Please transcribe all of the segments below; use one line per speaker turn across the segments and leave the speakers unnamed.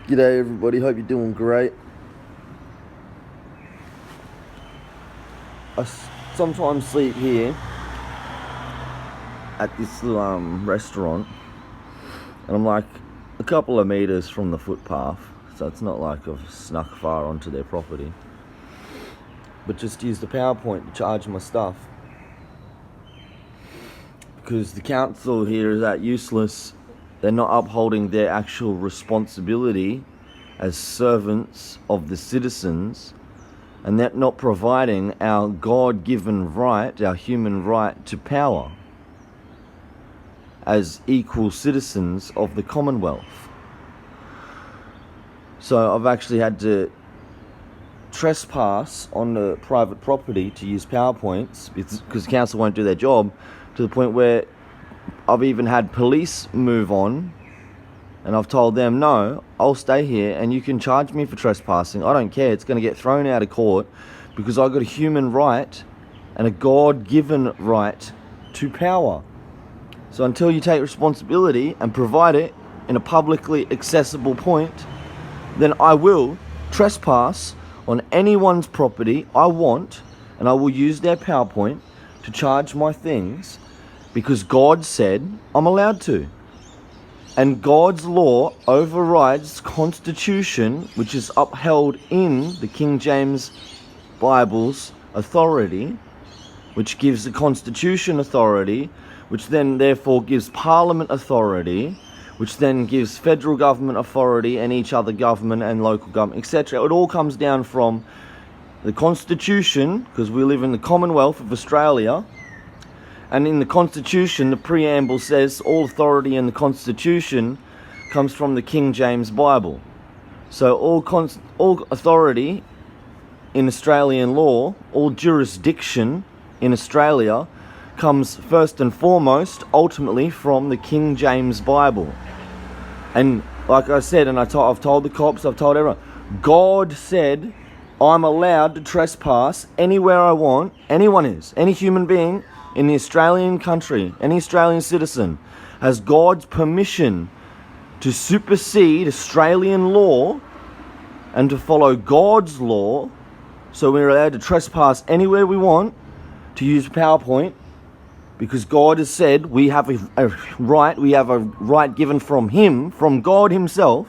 G'day everybody, hope you're doing great. I sometimes sleep here at this little restaurant, and I'm like a couple of meters from the footpath, so it's not like I've snuck far onto their property, but just use the PowerPoint to charge my stuff, because the council here is that useless. They're not upholding their actual responsibility as servants of the citizens, and they're not providing our God-given right, our human right to power as equal citizens of the Commonwealth. So I've actually had to trespass on the private property to use PowerPoints because the council won't do their job, to the point where I've even had police move on, and I've told them, no, I'll stay here and you can charge me for trespassing. I don't care. It's going to get thrown out of court because I've got a human right and a God-given right to power. So until you take responsibility and provide it in a publicly accessible point, then I will trespass on anyone's property I want, and I will use their PowerPoint to charge my things, because God said I'm allowed to. And God's law overrides Constitution, which is upheld in the King James Bible's authority, which gives the Constitution authority, which then therefore gives Parliament authority, which then gives federal government authority and each other government and local government, etc. It all comes down from the Constitution, because we live in the Commonwealth of Australia. And in the Constitution, the preamble says all authority in the Constitution comes from the King James Bible. So all authority in Australian law, all jurisdiction in Australia, comes first and foremost, ultimately, from the King James Bible. And like I said, and I've told the cops, I've told everyone, God said I'm allowed to trespass anywhere I want. Anyone is, any human being in the Australian country, any Australian citizen has God's permission to supersede Australian law and to follow God's law. So we're allowed to trespass anywhere we want, to use PowerPoint, because God has said we have a right given from Him, from God Himself,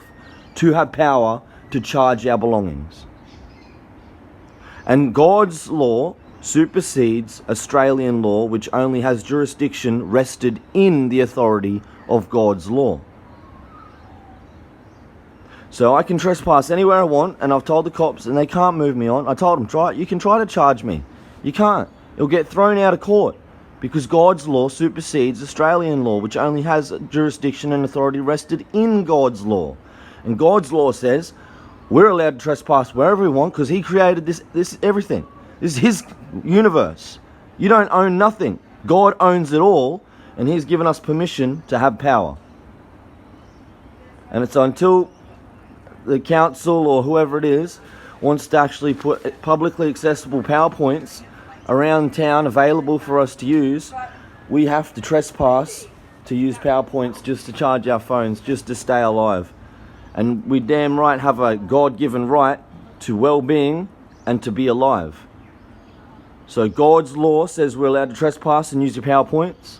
to have power to charge our belongings. And God's law supersedes Australian law, which only has jurisdiction rested in the authority of God's law. So I can trespass anywhere I want, and I've told the cops, and they can't move me on. I told them, you can try to charge me. You can't. It'll get thrown out of court, because God's law supersedes Australian law, which only has jurisdiction and authority rested in God's law. And God's law says we're allowed to trespass wherever we want, because He created this everything. This is His universe. You don't own nothing. God owns it all, and He's given us permission to have power. And it's until the council or whoever it is wants to actually put publicly accessible PowerPoints around town available for us to use, we have to trespass to use PowerPoints just to charge our phones, just to stay alive. And we damn right have a God-given right to well-being and to be alive. So God's law says we're allowed to trespass and use your PowerPoints,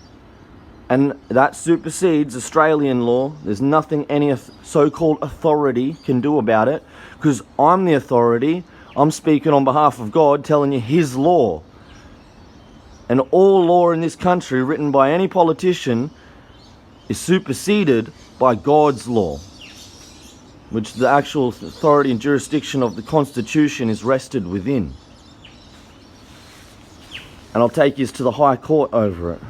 and that supersedes Australian law. There's nothing any so-called authority can do about it, because I'm the authority. I'm speaking on behalf of God, telling you His law. And all law in this country written by any politician is superseded by God's law, which the actual authority and jurisdiction of the Constitution is rested within. And I'll take you to the High Court over it.